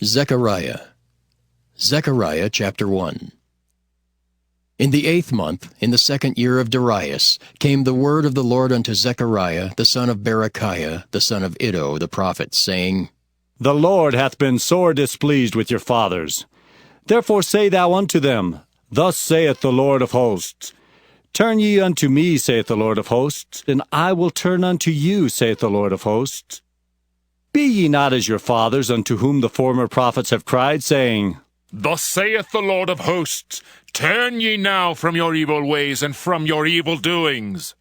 Zechariah. Zechariah chapter 1. In the 8th month, in the 2nd year of Darius, came the word of the Lord unto Zechariah, the son of Berechiah, the son of Iddo, the prophet, saying, The Lord hath been sore displeased with your fathers. Therefore say thou unto them, Thus saith the Lord of hosts, Turn ye unto me, saith the Lord of hosts, and I will turn unto you, saith the Lord of hosts. Be ye not as your fathers, unto whom the former prophets have cried, saying, Thus saith the Lord of hosts, Turn ye now from your evil ways and from your evil doings.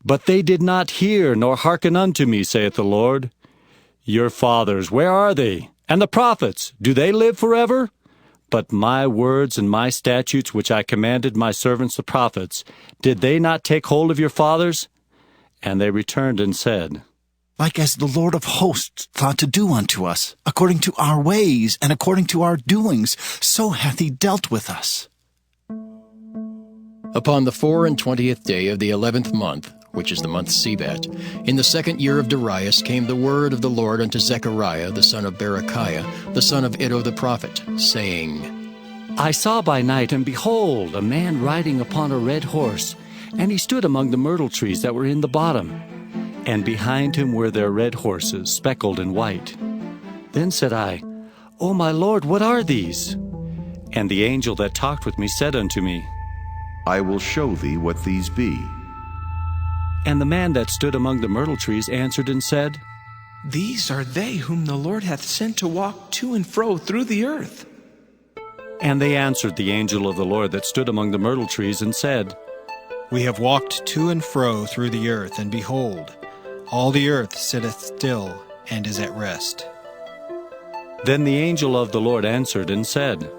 But they did not hear, nor hearken unto me, saith the Lord. Your fathers, where are they? And the prophets, do they live forever? But my words and my statutes, which I commanded my servants the prophets, did they not take hold of your fathers? And they returned and said, Like as the Lord of hosts thought to do unto us, according to our ways and according to our doings, so hath he dealt with us. Upon the 24th day of the 11th month, which is the month Sebat, in the 2nd year of Darius came the word of the Lord unto Zechariah, the son of Berechiah, the son of Iddo the prophet, saying, I saw by night, and behold, a man riding upon a red horse, and he stood among the myrtle trees that were in the bottom. And behind him were their red horses, speckled and white. Then said I, O my Lord, what are these? And the angel that talked with me said unto me, I will show thee what these be. And the man that stood among the myrtle trees answered and said, These are they whom the Lord hath sent to walk to and fro through the earth. And they answered the angel of the Lord that stood among the myrtle trees and said, We have walked to and fro through the earth, and behold, all the earth sitteth still and is at rest. Then the angel of the Lord answered and said,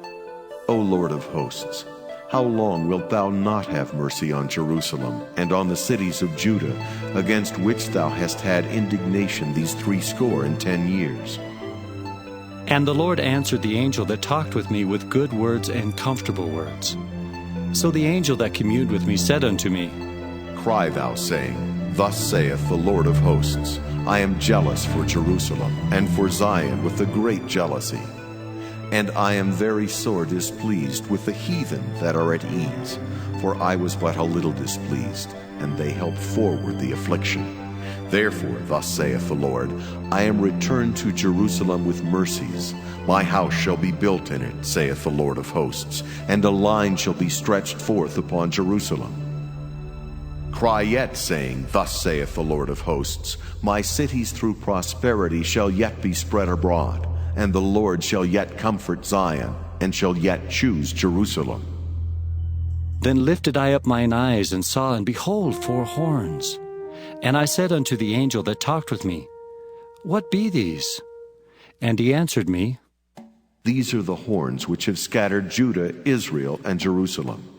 O Lord of hosts, how long wilt thou not have mercy on Jerusalem and on the cities of Judah, against which thou hast had indignation these 70 years? And the Lord answered the angel that talked with me with good words and comfortable words. So the angel that communed with me said unto me, Cry thou, saying, Thus saith the Lord of hosts, I am jealous for Jerusalem and for Zion with a great jealousy. And I am very sore displeased with the heathen that are at ease, for I was but a little displeased, and they helped forward the affliction. Therefore, thus saith the Lord, I am returned to Jerusalem with mercies. My house shall be built in it, saith the Lord of hosts, and a line shall be stretched forth upon Jerusalem. Cry yet, saying, Thus saith the Lord of hosts, My cities through prosperity shall yet be spread abroad, and the Lord shall yet comfort Zion, and shall yet choose Jerusalem. Then lifted I up mine eyes, and saw, and behold, 4 horns. And I said unto the angel that talked with me, What be these? And he answered me, These are the horns which have scattered Judah, Israel, and Jerusalem.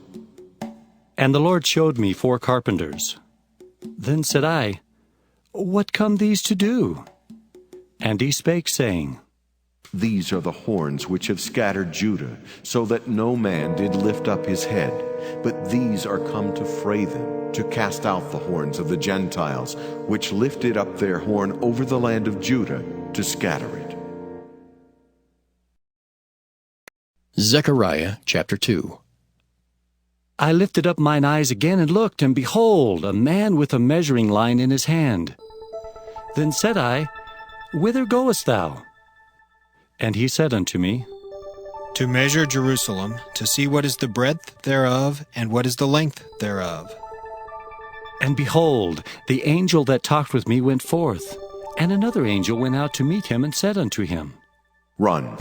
And the Lord showed me 4 carpenters. Then said I, What come these to do? And he spake, saying, These are the horns which have scattered Judah, so that no man did lift up his head. But these are come to fray them, to cast out the horns of the Gentiles, which lifted up their horn over the land of Judah, to scatter it. Zechariah chapter 2. I lifted up mine eyes again, and looked, and behold, a man with a measuring line in his hand. Then said I, Whither goest thou? And he said unto me, To measure Jerusalem, to see what is the breadth thereof, and what is the length thereof. And behold, the angel that talked with me went forth, and another angel went out to meet him, and said unto him, Run,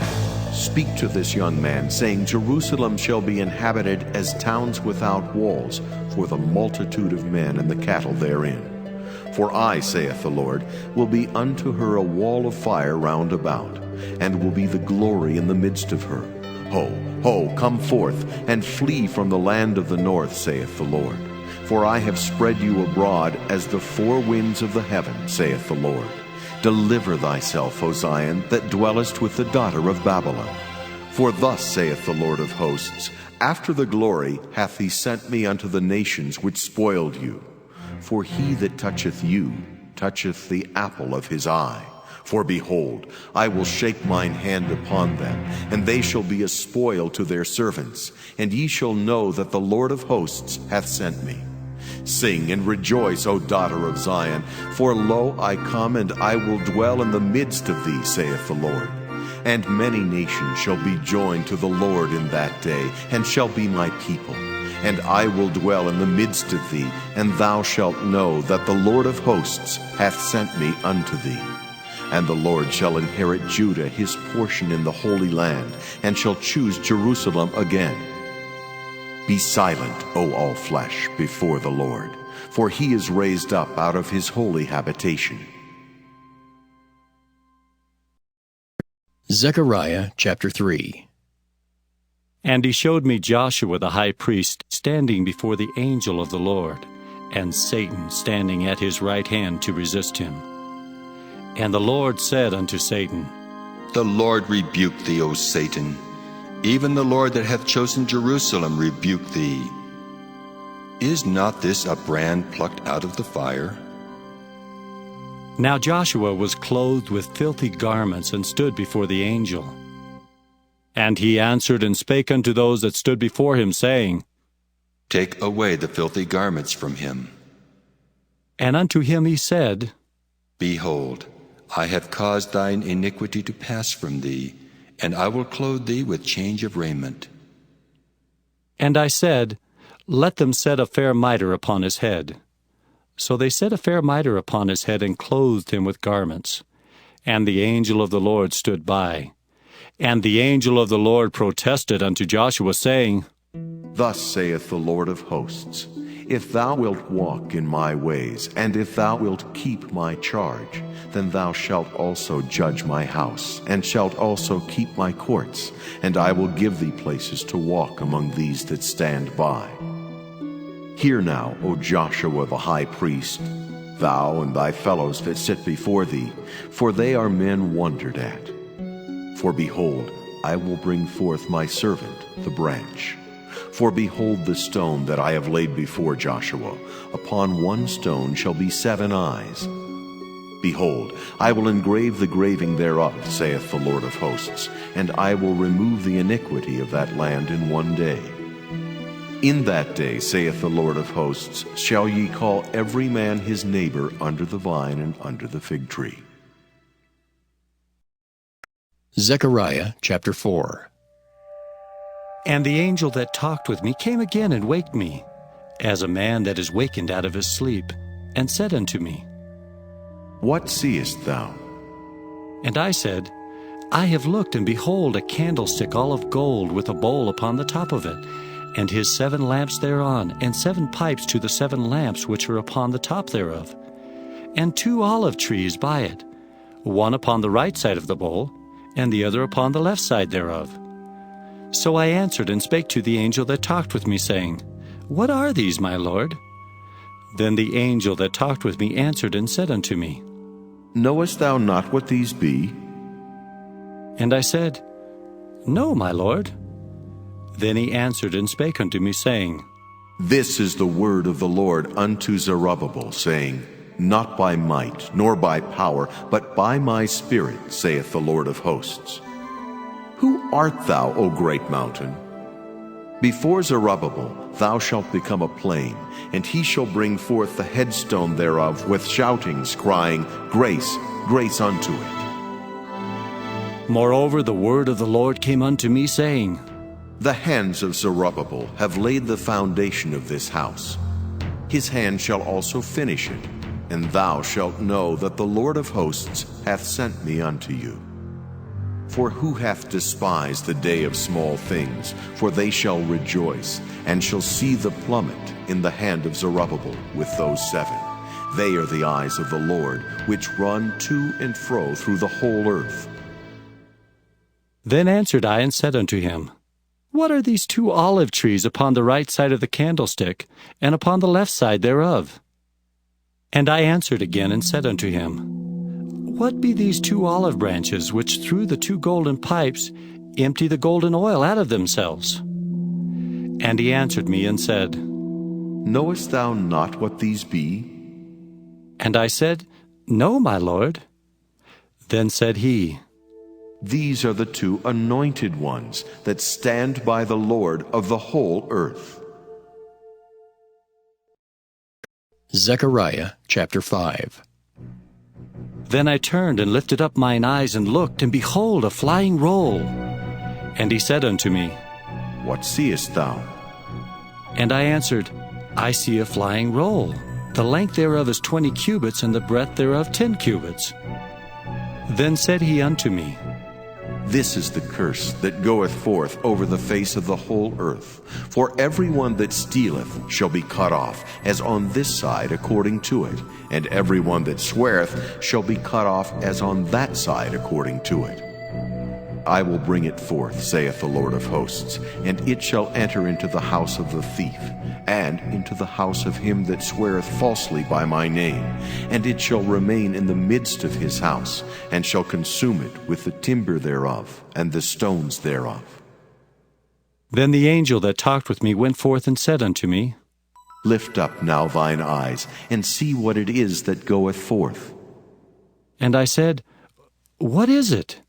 speak to this young man, saying, Jerusalem shall be inhabited as towns without walls, for the multitude of men and the cattle therein. For I, saith the Lord, will be unto her a wall of fire round about, and will be the glory in the midst of her. Ho, ho, come forth, and flee from the land of the north, saith the Lord. For I have spread you abroad as the 4 winds of the heaven, saith the Lord. Deliver thyself, O Zion, that dwellest with the daughter of Babylon. For thus saith the Lord of hosts, After the glory hath he sent me unto the nations which spoiled you. For he that toucheth you toucheth the apple of his eye. For behold, I will shake mine hand upon them, and they shall be a spoil to their servants, and ye shall know that the Lord of hosts hath sent me. Sing and rejoice, O daughter of Zion, for lo, I come, and I will dwell in the midst of thee, saith the Lord. And many nations shall be joined to the Lord in that day, and shall be my people. And I will dwell in the midst of thee, and thou shalt know that the Lord of hosts hath sent me unto thee. And the Lord shall inherit Judah his portion in the Holy Land, and shall choose Jerusalem again. Be silent, O all flesh, before the Lord, for he is raised up out of his holy habitation. Zechariah chapter 3. And he showed me Joshua the high priest standing before the angel of the Lord, and Satan standing at his right hand to resist him. And the Lord said unto Satan, The Lord rebuke thee, O Satan. Even the Lord that hath chosen Jerusalem rebuke thee. Is not this a brand plucked out of the fire? Now Joshua was clothed with filthy garments, and stood before the angel. And he answered and spake unto those that stood before him, saying, Take away the filthy garments from him. And unto him he said, Behold, I have caused thine iniquity to pass from thee, and I will clothe thee with change of raiment. And I said, Let them set a fair mitre upon his head. So they set a fair mitre upon his head, and clothed him with garments. And the angel of the Lord stood by. And the angel of the Lord protested unto Joshua, saying, Thus saith the Lord of hosts, If thou wilt walk in my ways, and if thou wilt keep my charge, then thou shalt also judge my house, and shalt also keep my courts, and I will give thee places to walk among these that stand by. Hear now, O Joshua the high priest, thou and thy fellows that sit before thee, for they are men wondered at. For behold, I will bring forth my servant, the branch. For behold the stone that I have laid before Joshua. Upon one stone shall be 7 eyes. Behold, I will engrave the graving thereof, saith the Lord of hosts, and I will remove the iniquity of that land in one day. In that day, saith the Lord of hosts, shall ye call every man his neighbor under the vine and under the fig tree. Zechariah chapter 4. And the angel that talked with me came again and waked me, as a man that is wakened out of his sleep, and said unto me, What seest thou? And I said, I have looked, and behold, a candlestick all of gold, with a bowl upon the top of it, and his 7 lamps thereon, and 7 pipes to the 7 lamps which are upon the top thereof, and 2 olive trees by it, one upon the right side of the bowl, and the other upon the left side thereof. So I answered and spake to the angel that talked with me, saying, What are these, my Lord? Then the angel that talked with me answered and said unto me, Knowest thou not what these be? And I said, No, my Lord. Then he answered and spake unto me, saying, This is the word of the Lord unto Zerubbabel, saying, Not by might, nor by power, but by my Spirit, saith the Lord of hosts. Who art thou, O great mountain? Before Zerubbabel thou shalt become a plain, and he shall bring forth the headstone thereof with shoutings, crying, Grace, grace unto it. Moreover, the word of the Lord came unto me, saying, The hands of Zerubbabel have laid the foundation of this house. His hand shall also finish it, and thou shalt know that the Lord of hosts hath sent me unto you. For who hath despised the day of small things? For they shall rejoice, and shall see the plummet in the hand of Zerubbabel with those 7. They are the eyes of the Lord, which run to and fro through the whole earth. Then answered I and said unto him, What are these 2 olive trees upon the right side of the candlestick, and upon the left side thereof? And I answered again and said unto him, What be these 2 olive branches, which through the 2 golden pipes empty the golden oil out of themselves? And he answered me and said, Knowest thou not what these be? And I said, No, my Lord. Then said he, These are the two anointed ones that stand by the Lord of the whole earth. Zechariah chapter 5. Then I turned and lifted up mine eyes and looked, and behold, a flying roll. And he said unto me, What seest thou? And I answered, I see a flying roll. The length thereof is 20 cubits, and the breadth thereof 10 cubits. Then said he unto me, This is the curse that goeth forth over the face of the whole earth. For every one that stealeth shall be cut off, as on this side according to it, and every one that sweareth shall be cut off, as on that side according to it. I will bring it forth, saith the Lord of hosts, and it shall enter into the house of the thief, and into the house of him that sweareth falsely by my name, and it shall remain in the midst of his house, and shall consume it with the timber thereof, and the stones thereof. Then the angel that talked with me went forth and said unto me, Lift up now thine eyes, and see what it is that goeth forth. And I said, What is it?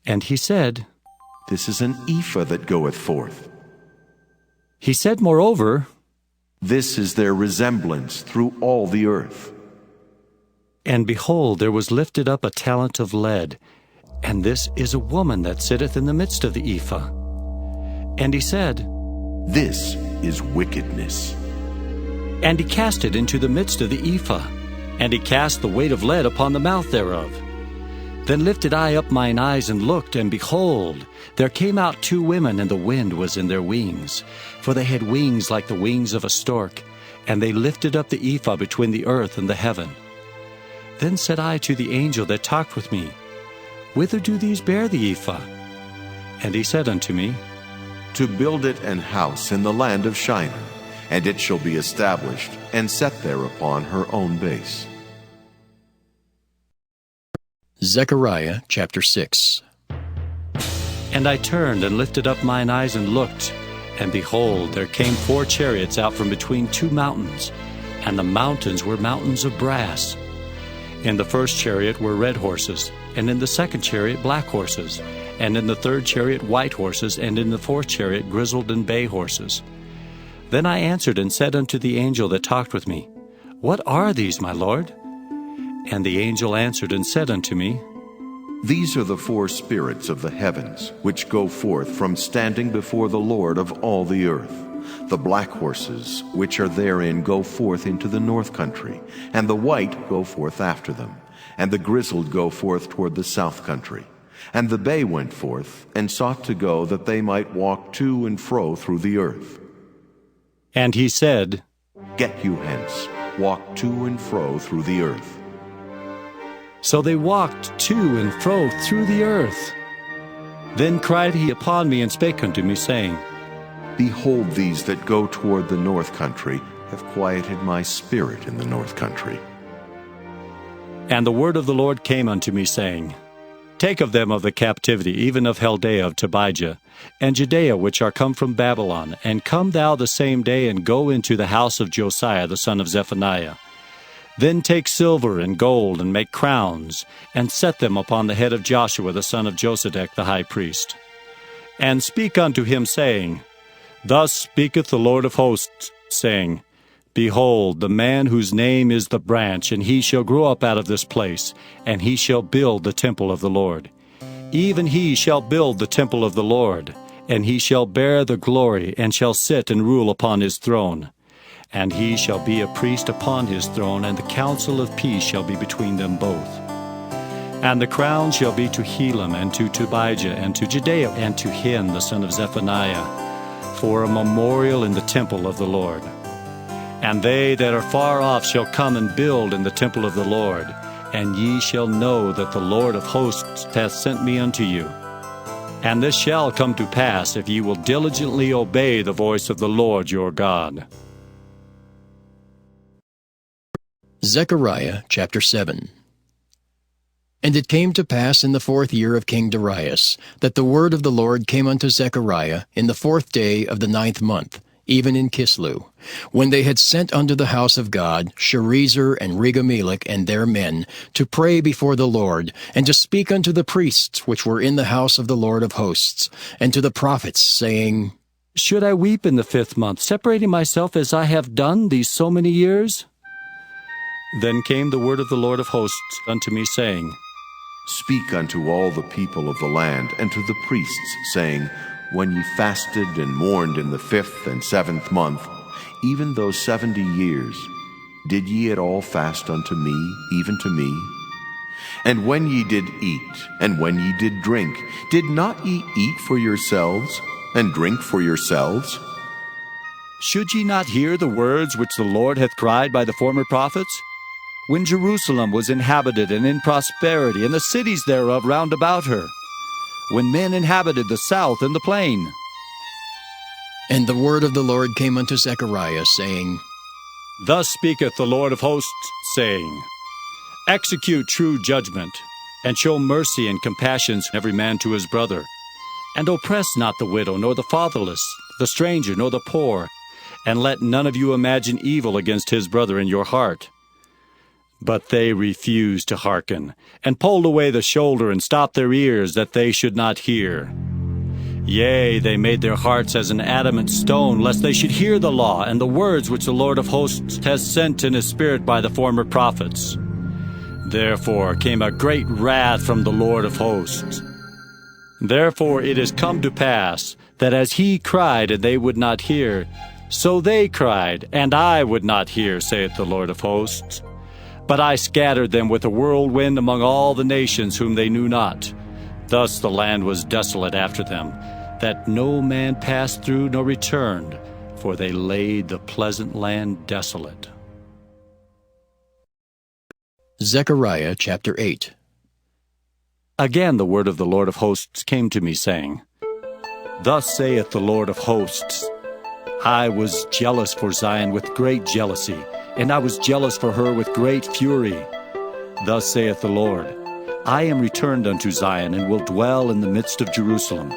And he said, This is an ephah that goeth forth. He said moreover, This is their resemblance through all the earth. And behold, there was lifted up a talent of lead, and this is a woman that sitteth in the midst of the ephah. And he said, This is wickedness. And he cast it into the midst of the ephah, and he cast the weight of lead upon the mouth thereof. Then lifted I up mine eyes and looked, and behold, there came out two women, and the wind was in their wings. For they had wings like the wings of a stork, and they lifted up the ephah between the earth and the heaven. Then said I to the angel that talked with me, Whither do these bear the ephah? And he said unto me, To build it an house in the land of Shinar, and it shall be established, and set there upon her own base. Zechariah chapter 6. And I turned and lifted up mine eyes and looked, and behold, there came 4 chariots out from between 2 mountains, and the mountains were mountains of brass. In the first chariot were red horses, and in the second chariot black horses, and in the third chariot white horses, and in the fourth chariot grizzled and bay horses. Then I answered and said unto the angel that talked with me, What are these, my Lord? And the angel answered and said unto me, These are the 4 spirits of the heavens, which go forth from standing before the Lord of all the earth. The black horses, which are therein, go forth into the north country, and the white go forth after them, and the grizzled go forth toward the south country. And the bay went forth, and sought to go, that they might walk to and fro through the earth. And he said, Get you hence, walk to and fro through the earth. So they walked to and fro through the earth. Then cried he upon me and spake unto me, saying, Behold, these that go toward the north country have quieted my spirit in the north country. And the word of the Lord came unto me, saying, Take of them of the captivity, even of Chaldea of Tobijah, and Judea, which are come from Babylon, and come thou the same day, and go into the house of Josiah the son of Zephaniah. Then take silver and gold, and make crowns, and set them upon the head of Joshua the son of Josedech the high priest. And speak unto him, saying, Thus speaketh the Lord of hosts, saying, Behold, the man whose name is the branch, and he shall grow up out of this place, and he shall build the temple of the Lord. Even he shall build the temple of the Lord, and he shall bear the glory, and shall sit and rule upon his throne. And he shall be a priest upon his throne, and the counsel of peace shall be between them both. And the crown shall be to Helam, and to Tobijah, and to Judea, and to Hin the son of Zephaniah, for a memorial in the temple of the Lord. And they that are far off shall come and build in the temple of the Lord, and ye shall know that the Lord of hosts hath sent me unto you. And this shall come to pass, if ye will diligently obey the voice of the Lord your God. Zechariah chapter 7. And it came to pass in the 4th year of King Darius, that the word of the Lord came unto Zechariah in the 4th day of the 9th month, even in Kislu, when they had sent unto the house of God Sherezer and Regamelech and their men, to pray before the Lord, and to speak unto the priests which were in the house of the Lord of hosts, and to the prophets, saying, Should I weep in the 5th month, separating myself as I have done these so many years? Then came the word of the Lord of hosts unto me, saying, Speak unto all the people of the land and to the priests, saying, When ye fasted and mourned in the 5th and 7th month, even those 70 years, did ye at all fast unto me, even to me? And when ye did eat, and when ye did drink, did not ye eat for yourselves, and drink for yourselves? Should ye not hear the words which the Lord hath cried by the former prophets? When Jerusalem was inhabited and in prosperity, and the cities thereof round about her, when men inhabited the south and the plain. And the word of the Lord came unto Zechariah, saying, Thus speaketh the Lord of hosts, saying, Execute true judgment, and show mercy and compassion every man to his brother, and oppress not the widow, nor the fatherless, the stranger, nor the poor, and let none of you imagine evil against his brother in your heart. But they refused to hearken, and pulled away the shoulder, and stopped their ears, that they should not hear. Yea, they made their hearts as an adamant stone, lest they should hear the law, and the words which the Lord of hosts has sent in his spirit by the former prophets. Therefore came a great wrath from the Lord of hosts. Therefore it is come to pass, that as he cried, and they would not hear, so they cried, and I would not hear, saith the Lord of hosts. But I scattered them with a whirlwind among all the nations whom they knew not. Thus the land was desolate after them, that no man passed through nor returned, for they laid the pleasant land desolate. Zechariah chapter 8. Again the word of the Lord of hosts came to me, saying, Thus saith the Lord of hosts, I was jealous for Zion with great jealousy, and I was jealous for her with great fury. Thus saith the Lord, I am returned unto Zion, and will dwell in the midst of Jerusalem.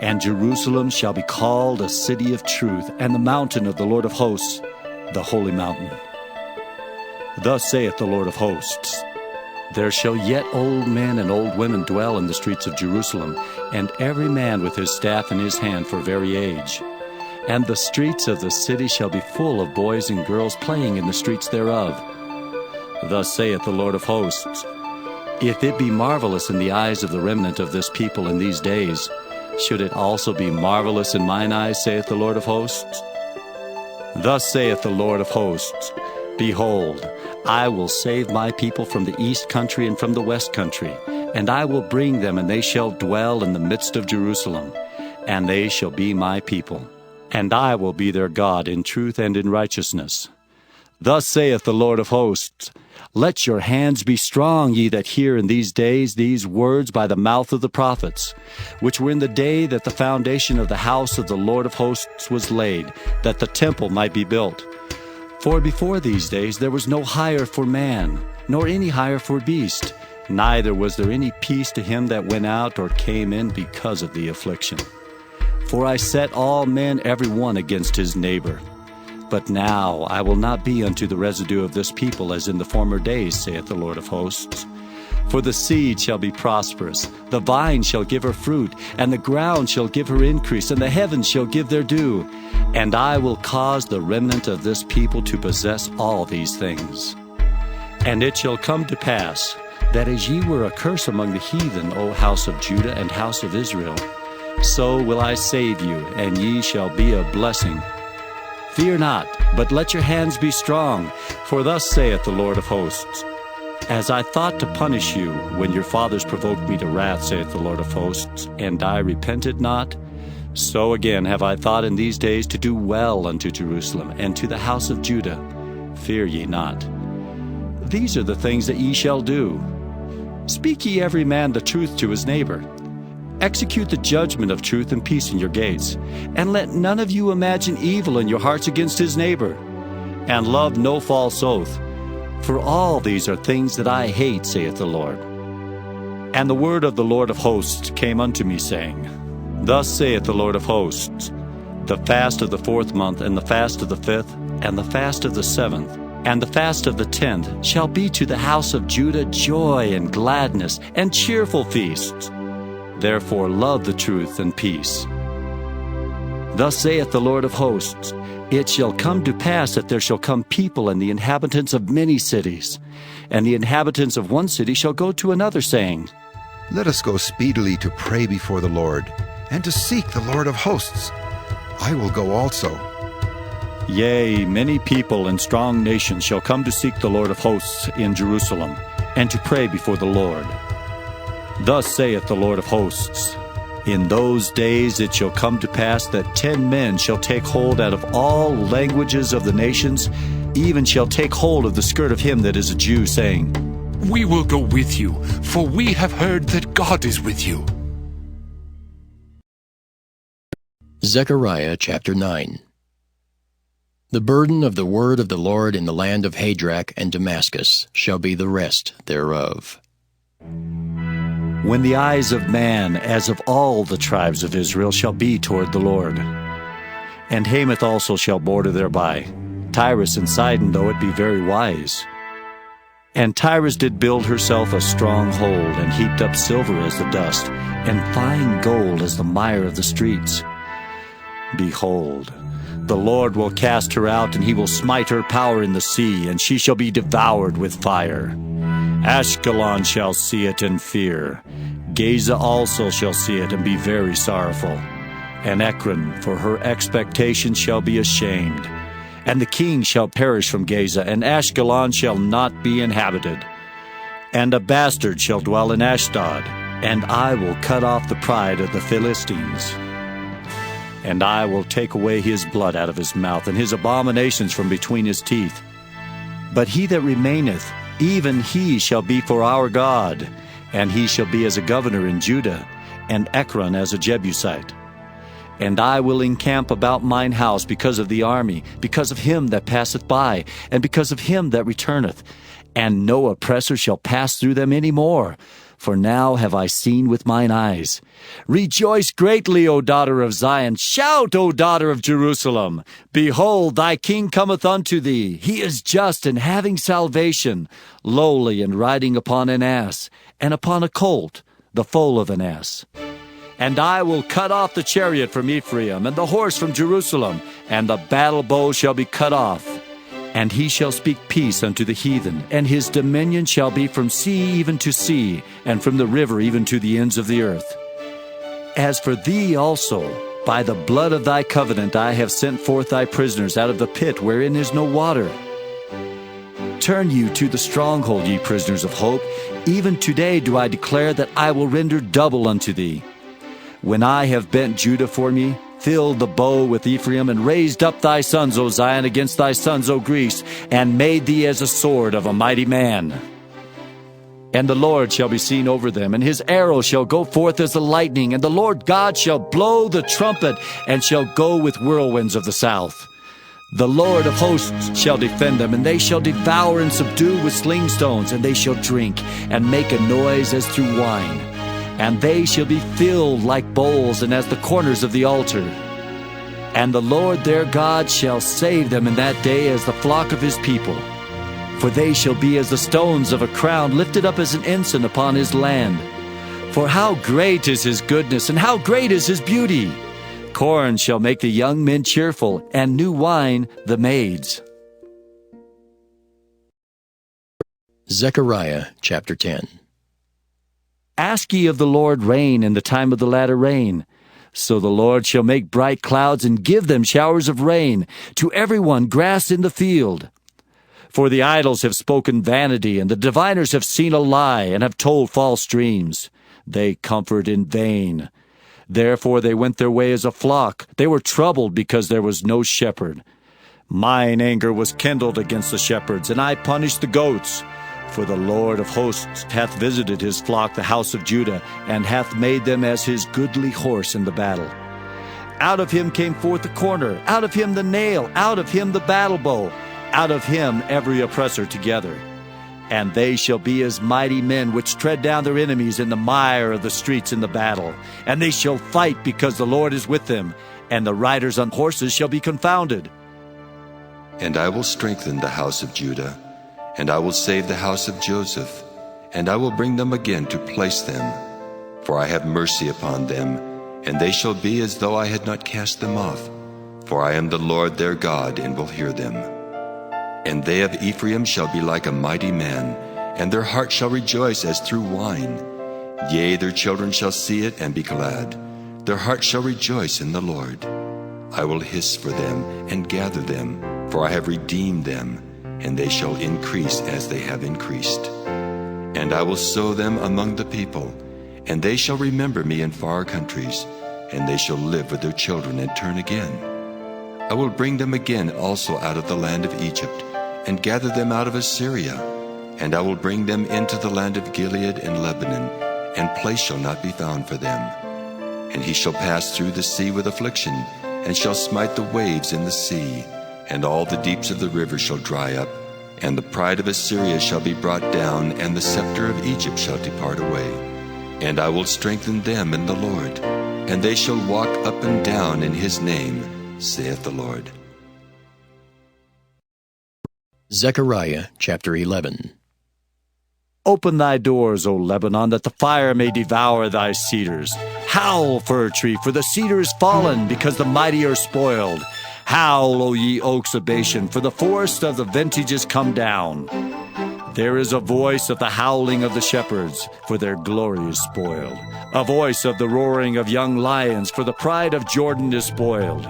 And Jerusalem shall be called a city of truth, and the mountain of the Lord of hosts, the holy mountain. Thus saith the Lord of hosts, There shall yet old men and old women dwell in the streets of Jerusalem, and every man with his staff in his hand for very age. And the streets of the city shall be full of boys and girls playing in the streets thereof. Thus saith the Lord of hosts, If it be marvelous in the eyes of the remnant of this people in these days, should it also be marvelous in mine eyes, saith the Lord of hosts? Thus saith the Lord of hosts, Behold, I will save my people from the east country and from the west country, and I will bring them, and they shall dwell in the midst of Jerusalem, and they shall be my people. And I will be their God in truth and in righteousness. Thus saith the Lord of hosts, Let your hands be strong, ye that hear in these days these words by the mouth of the prophets, which were in the day that the foundation of the house of the Lord of hosts was laid, that the temple might be built. For before these days there was no hire for man, nor any hire for beast, neither was there any peace to him that went out or came in because of the affliction. For I set all men every one against his neighbor. But now I will not be unto the residue of this people as in the former days, saith the Lord of hosts. For the seed shall be prosperous, the vine shall give her fruit, and the ground shall give her increase, and the heavens shall give their dew. And I will cause the remnant of this people to possess all these things. And it shall come to pass, that as ye were a curse among the heathen, O house of Judah and house of Israel, so will I save you, and ye shall be a blessing. Fear not, but let your hands be strong, for thus saith the Lord of hosts, As I thought to punish you when your fathers provoked me to wrath, saith the Lord of hosts, and I repented not, so again have I thought in these days to do well unto Jerusalem and to the house of Judah. Fear ye not. These are the things that ye shall do. Speak ye every man the truth to his neighbor. Execute the judgment of truth and peace in your gates, and let none of you imagine evil in your hearts against his neighbor. And love no false oath, for all these are things that I hate, saith the Lord. And the word of the Lord of hosts came unto me, saying, Thus saith the Lord of hosts, The fast of the 4th month, and the fast of the 5th, and the fast of the 7th, and the fast of the 10th shall be to the house of Judah joy and gladness and cheerful feasts. Therefore love the truth and peace. Thus saith the Lord of hosts, It shall come to pass that there shall come people and the inhabitants of many cities, and the inhabitants of one city shall go to another, saying, Let us go speedily to pray before the Lord, and to seek the Lord of hosts. I will go also. Yea, many people and strong nations shall come to seek the Lord of hosts in Jerusalem, and to pray before the Lord. Thus saith the Lord of hosts, In those days it shall come to pass that 10 men shall take hold out of all languages of the nations, even shall take hold of the skirt of him that is a Jew, saying, We will go with you, for we have heard that God is with you. Zechariah chapter 9. The burden of the word of the Lord in the land of Hadrach and Damascus shall be the rest thereof. When the eyes of man, as of all the tribes of Israel, shall be toward the Lord. And Hamath also shall border thereby, Tyrus and Sidon, though it be very wise. And Tyrus did build herself a strong hold, and heaped up silver as the dust, and fine gold as the mire of the streets. Behold, the Lord will cast her out, and he will smite her power in the sea, and she shall be devoured with fire. Ashkelon shall see it and fear. Gaza also shall see it and be very sorrowful. And Ekron, for her expectation, shall be ashamed. And the king shall perish from Gaza, and Ashkelon shall not be inhabited. And a bastard shall dwell in Ashdod, and I will cut off the pride of the Philistines. And I will take away his blood out of his mouth, and his abominations from between his teeth. But he that remaineth, even he shall be for our God, and he shall be as a governor in Judah, and Ekron as a Jebusite. And I will encamp about mine house because of the army, because of him that passeth by, and because of him that returneth. And no oppressor shall pass through them any more. For now have I seen with mine eyes. Rejoice greatly, O daughter of Zion. Shout, O daughter of Jerusalem. Behold, thy king cometh unto thee. He is just and having salvation, lowly and riding upon an ass, and upon a colt, the foal of an ass. And I will cut off the chariot from Ephraim, and the horse from Jerusalem, and the battle bow shall be cut off. And he shall speak peace unto the heathen, and his dominion shall be from sea even to sea, and from the river even to the ends of the earth. As for thee also, by the blood of thy covenant I have sent forth thy prisoners out of the pit wherein is no water. Turn you to the stronghold, ye prisoners of hope. Even today do I declare that I will render double unto thee. When I have bent Judah for me, filled the bow with Ephraim, and raised up thy sons, O Zion, against thy sons, O Greece, and made thee as a sword of a mighty man. And the Lord shall be seen over them, and his arrow shall go forth as the lightning, and the Lord God shall blow the trumpet, and shall go with whirlwinds of the south. The Lord of hosts shall defend them, and they shall devour and subdue with sling stones, and they shall drink, and make a noise as through wine. And they shall be filled like bowls, and as the corners of the altar. And the Lord their God shall save them in that day as the flock of his people. For they shall be as the stones of a crown, lifted up as an ensign upon his land. For how great is his goodness, and how great is his beauty! Corn shall make the young men cheerful, and new wine the maids. Zechariah chapter 10. Ask ye of the Lord rain in the time of the latter rain. So the Lord shall make bright clouds, and give them showers of rain, to every one grass in the field. For the idols have spoken vanity, and the diviners have seen a lie, and have told false dreams. They comfort in vain. Therefore they went their way as a flock. They were troubled because there was no shepherd. Mine anger was kindled against the shepherds, and I punished the goats. For the Lord of hosts hath visited his flock, the house of Judah, and hath made them as his goodly horse in the battle. Out of him came forth the corner, out of him the nail, out of him the battle bow, out of him every oppressor together. And they shall be as mighty men which tread down their enemies in the mire of the streets in the battle. And they shall fight because the Lord is with them, and the riders on horses shall be confounded. And I will strengthen the house of Judah, and I will save the house of Joseph, and I will bring them again to place them. For I have mercy upon them, and they shall be as though I had not cast them off. For I am the Lord their God, and will hear them. And they of Ephraim shall be like a mighty man, and their heart shall rejoice as through wine. Yea, their children shall see it and be glad. Their heart shall rejoice in the Lord. I will hiss for them and gather them, for I have redeemed them, and they shall increase as they have increased. And I will sow them among the people, and they shall remember me in far countries, and they shall live with their children and turn again. I will bring them again also out of the land of Egypt, and gather them out of Assyria, and I will bring them into the land of Gilead and Lebanon, and place shall not be found for them. And he shall pass through the sea with affliction, and shall smite the waves in the sea, and all the deeps of the river shall dry up, and the pride of Assyria shall be brought down, and the scepter of Egypt shall depart away. And I will strengthen them in the Lord, and they shall walk up and down in his name, saith the Lord. Zechariah chapter 11. Open thy doors, O Lebanon, that the fire may devour thy cedars. Howl, fir tree, for the cedar is fallen, because the mighty are spoiled. Howl, O ye oaks of Bashan, for the forest of the vintage is come down. There is a voice of the howling of the shepherds, for their glory is spoiled. A voice of the roaring of young lions, for the pride of Jordan is spoiled.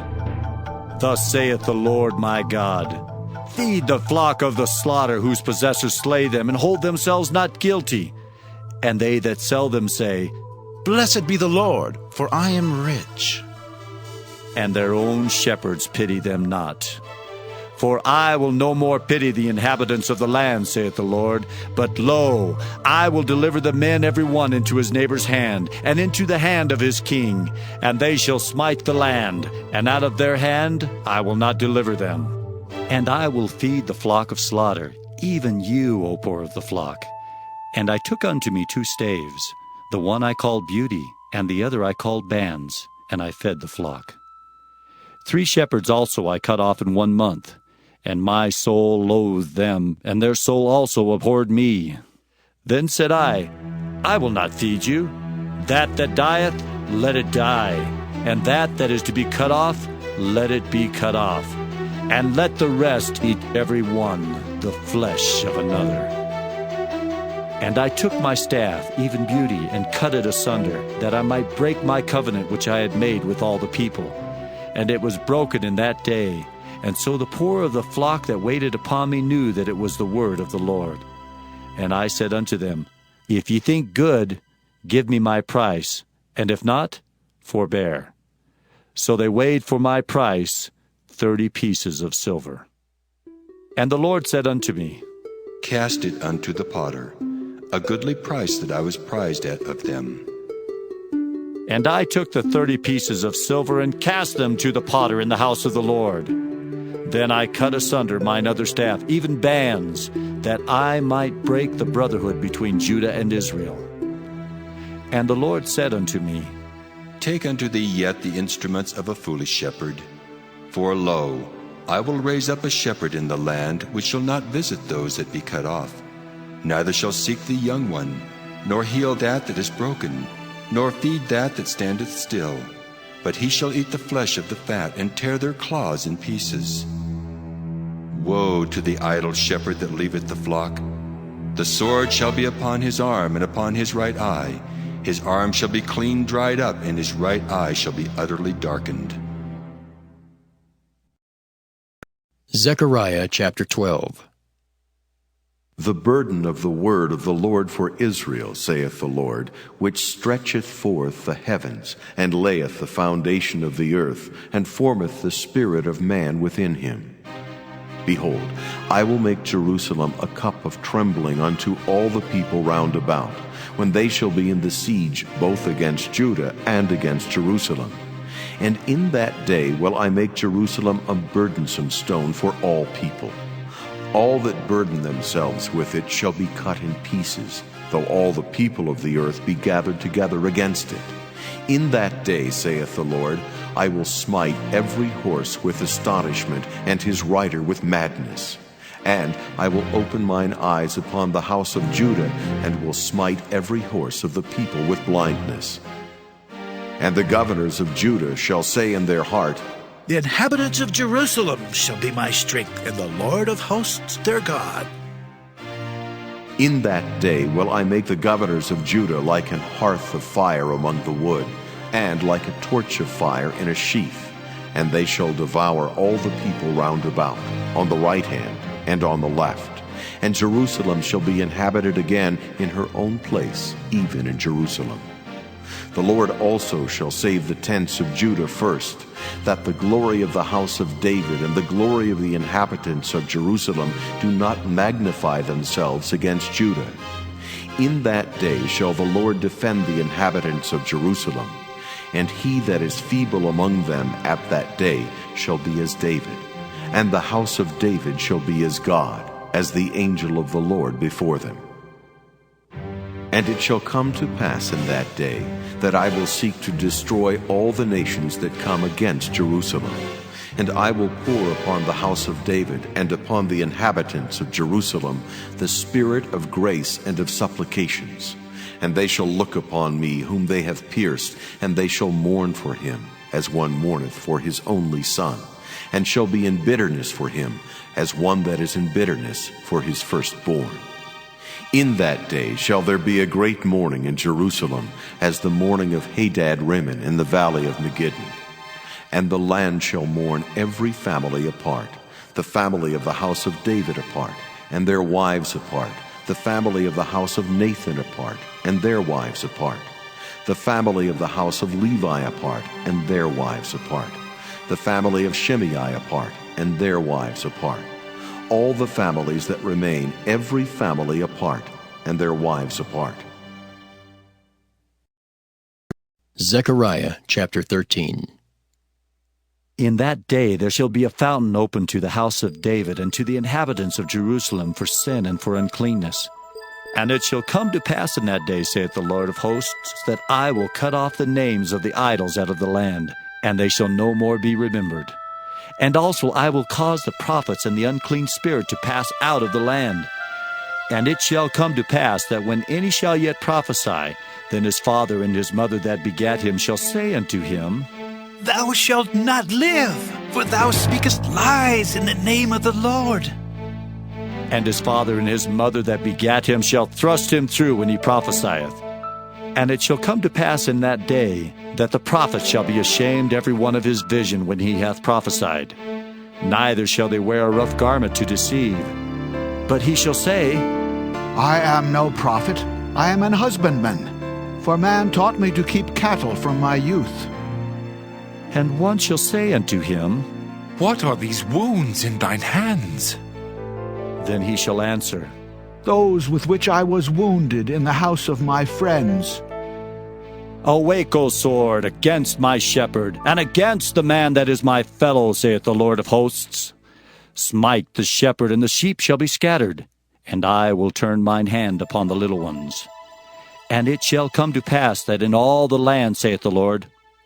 Thus saith the Lord my God, feed the flock of the slaughter, whose possessors slay them, and hold themselves not guilty. And they that sell them say, Blessed be the Lord, for I am rich. And their own shepherds pity them not. For I will no more pity the inhabitants of the land, saith the Lord. But lo, I will deliver the men every one into his neighbor's hand, and into the hand of his king. And they shall smite the land, and out of their hand I will not deliver them. And I will feed the flock of slaughter, even you, O poor of the flock. And I took unto me 2 staves, the one I called Beauty, and the other I called Bands, and I fed the flock. 3 shepherds also I cut off in 1 month, and my soul loathed them, and their soul also abhorred me. Then said I will not feed you. That dieth, let it die, and that is to be cut off, let it be cut off. And let the rest eat every one the flesh of another. And I took my staff, even Beauty, and cut it asunder, that I might break my covenant which I had made with all the people. And it was broken in that day. And so the poor of the flock that waited upon me knew that it was the word of the Lord. And I said unto them, If ye think good, give me my price, and if not, forbear. So they weighed for my price 30 pieces of silver. And the Lord said unto me, Cast it unto the potter, a goodly price that I was prized at of them. And I took the 30 pieces of silver, and cast them to the potter in the house of the Lord. Then I cut asunder mine other staff, even Bands, that I might break the brotherhood between Judah and Israel. And the Lord said unto me, Take unto thee yet the instruments of a foolish shepherd. For lo, I will raise up a shepherd in the land, which shall not visit those that be cut off, neither shall seek the young one, nor heal that is broken, nor feed that standeth still. But he shall eat the flesh of the fat, and tear their claws in pieces. Woe to the idle shepherd that leaveth the flock! The sword shall be upon his arm, and upon his right eye. His arm shall be clean dried up, and his right eye shall be utterly darkened. Zechariah chapter 12. The burden of the word of the Lord for Israel, saith the Lord, which stretcheth forth the heavens, and layeth the foundation of the earth, and formeth the spirit of man within him. Behold, I will make Jerusalem a cup of trembling unto all the people round about, when they shall be in the siege both against Judah and against Jerusalem. And in that day will I make Jerusalem a burdensome stone for all people. All that burden themselves with it shall be cut in pieces, though all the people of the earth be gathered together against it. In that day, saith the Lord, I will smite every horse with astonishment, and his rider with madness. And I will open mine eyes upon the house of Judah, and will smite every horse of the people with blindness. And the governors of Judah shall say in their heart, The inhabitants of Jerusalem shall be my strength, and the Lord of hosts their God. In that day will I make the governors of Judah like an hearth of fire among the wood, and like a torch of fire in a sheath. And they shall devour all the people round about, on the right hand and on the left. And Jerusalem shall be inhabited again in her own place, even in Jerusalem. The Lord also shall save the tents of Judah first, that the glory of the house of David and the glory of the inhabitants of Jerusalem do not magnify themselves against Judah. In that day shall the Lord defend the inhabitants of Jerusalem, and he that is feeble among them at that day shall be as David, and the house of David shall be as God, as the angel of the Lord before them. And it shall come to pass in that day that I will seek to destroy all the nations that come against Jerusalem. And I will pour upon the house of David and upon the inhabitants of Jerusalem the spirit of grace and of supplications. And they shall look upon me whom they have pierced, and they shall mourn for him, as one mourneth for his only son, and shall be in bitterness for him, as one that is in bitterness for his firstborn. In that day shall there be a great mourning in Jerusalem, as the mourning of Hadad-rimmon in the valley of Megiddon. And the land shall mourn every family apart, the family of the house of David apart, and their wives apart, the family of the house of Nathan apart, and their wives apart, the family of the house of Levi apart, and their wives apart, the family of Shimei apart, and their wives apart, all the families that remain, every family apart, and their wives apart. Zechariah chapter 13. In that day there shall be a fountain opened to the house of David and to the inhabitants of Jerusalem for sin and for uncleanness. And it shall come to pass in that day, saith the Lord of hosts, that I will cut off the names of the idols out of the land, and they shall no more be remembered. And also I will cause the prophets and the unclean spirit to pass out of the land. And it shall come to pass that when any shall yet prophesy, then his father and his mother that begat him shall say unto him, Thou shalt not live, for thou speakest lies in the name of the Lord. And his father and his mother that begat him shall thrust him through when he prophesieth. And it shall come to pass in that day that the prophet shall be ashamed every one of his vision when he hath prophesied. Neither shall they wear a rough garment to deceive. But he shall say, I am no prophet, I am an husbandman, for man taught me to keep cattle from my youth. And one shall say unto him, What are these wounds in thine hands? Then he shall answer, Those with which I was wounded in the house of my friends. Awake, O sword, against my shepherd, and against the man that is my fellow, saith the Lord of hosts. Smite the shepherd, and the sheep shall be scattered, and I will turn mine hand upon the little ones. And it shall come to pass that in all the land, saith the Lord,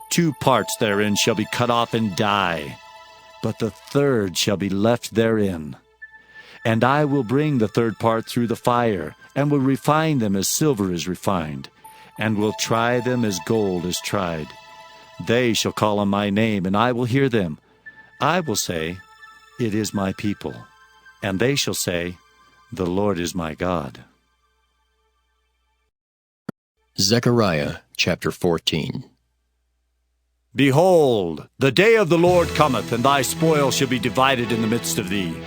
2 parts therein shall be cut off and die, but the third shall be left therein. And I will bring the third part through the fire, and will refine them as silver is refined, and will try them as gold is tried. They shall call on my name, and I will hear them. I will say, It is my people. And they shall say, The Lord is my God. Zechariah chapter 14. Behold, the day of the Lord cometh, and thy spoil shall be divided in the midst of thee.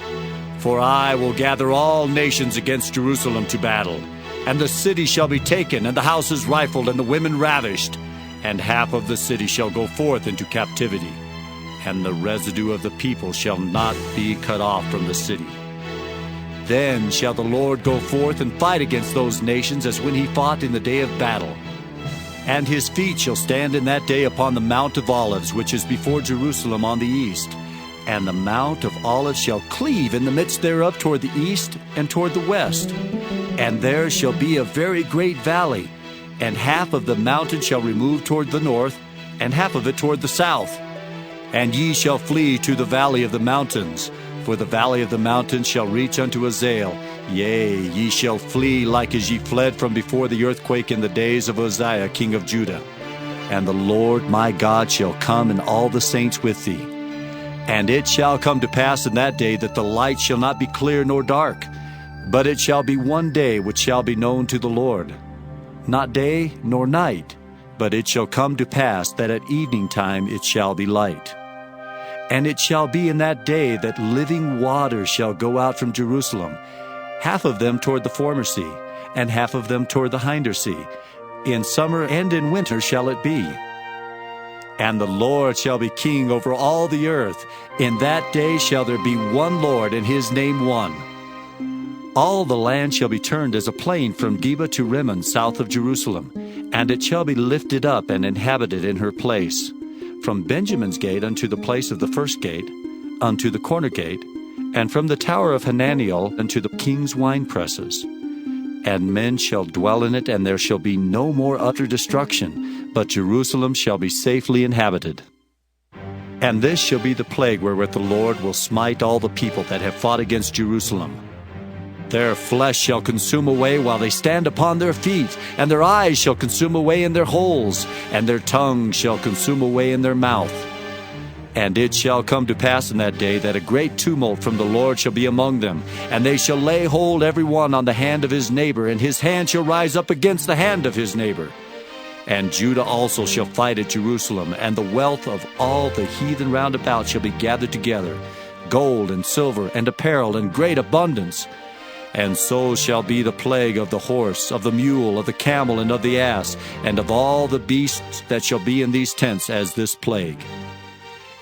For I will gather all nations against Jerusalem to battle, and the city shall be taken, and the houses rifled, and the women ravished, and half of the city shall go forth into captivity, and the residue of the people shall not be cut off from the city. Then shall the Lord go forth and fight against those nations as when he fought in the day of battle. And his feet shall stand in that day upon the Mount of Olives, which is before Jerusalem on the east. And the Mount of Olives shall cleave in the midst thereof toward the east and toward the west. And there shall be a very great valley, and half of the mountain shall remove toward the north, and half of it toward the south. And ye shall flee to the valley of the mountains, for the valley of the mountains shall reach unto Azael. Yea, ye shall flee like as ye fled from before the earthquake in the days of Uzziah king of Judah. And the Lord my God shall come, and all the saints with thee. And it shall come to pass in that day that the light shall not be clear nor dark, but it shall be one day which shall be known to the Lord, not day nor night, but it shall come to pass that at evening time it shall be light. And it shall be in that day that living waters shall go out from Jerusalem, half of them toward the former sea, and half of them toward the hinder sea. In summer and in winter shall it be. And the Lord shall be king over all the earth. In that day shall there be one Lord, and his name one. All the land shall be turned as a plain from Geba to Rimmon, south of Jerusalem, and it shall be lifted up and inhabited in her place, from Benjamin's gate unto the place of the first gate, unto the corner gate, and from the tower of Hananiel unto the king's winepresses. And men shall dwell in it, and there shall be no more utter destruction, but Jerusalem shall be safely inhabited. And this shall be the plague wherewith the Lord will smite all the people that have fought against Jerusalem. Their flesh shall consume away while they stand upon their feet, and their eyes shall consume away in their holes, and their tongue shall consume away in their mouth. And it shall come to pass in that day that a great tumult from the Lord shall be among them, and they shall lay hold every one on the hand of his neighbor, and his hand shall rise up against the hand of his neighbor. And Judah also shall fight at Jerusalem, and the wealth of all the heathen round about shall be gathered together, gold and silver and apparel in great abundance. And so shall be the plague of the horse, of the mule, of the camel, and of the ass, and of all the beasts that shall be in these tents as this plague.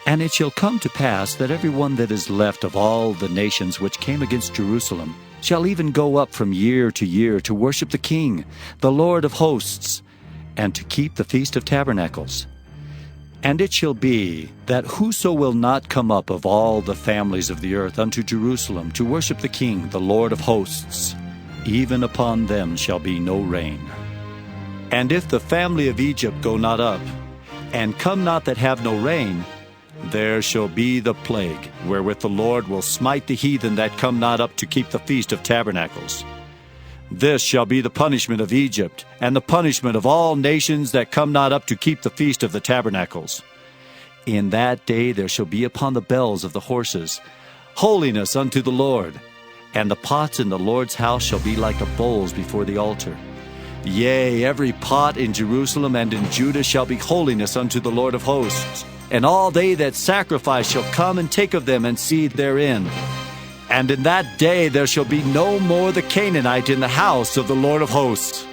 And it shall come to pass that every one that is left of all the nations which came against Jerusalem shall even go up from year to year to worship the King, the Lord of hosts, and to keep the Feast of Tabernacles. And it shall be that whoso will not come up of all the families of the earth unto Jerusalem to worship the King, the Lord of hosts, even upon them shall be no rain. And if the family of Egypt go not up, and come not that have no rain, there shall be the plague, wherewith the Lord will smite the heathen that come not up to keep the Feast of Tabernacles. This shall be the punishment of Egypt, and the punishment of all nations that come not up to keep the Feast of the Tabernacles. In that day there shall be upon the bells of the horses holiness unto the Lord, and the pots in the Lord's house shall be like the bowls before the altar. Yea, every pot in Jerusalem and in Judah shall be holiness unto the Lord of hosts. And all they that sacrifice shall come and take of them and seethe therein. And in that day there shall be no more the Canaanite in the house of the Lord of hosts.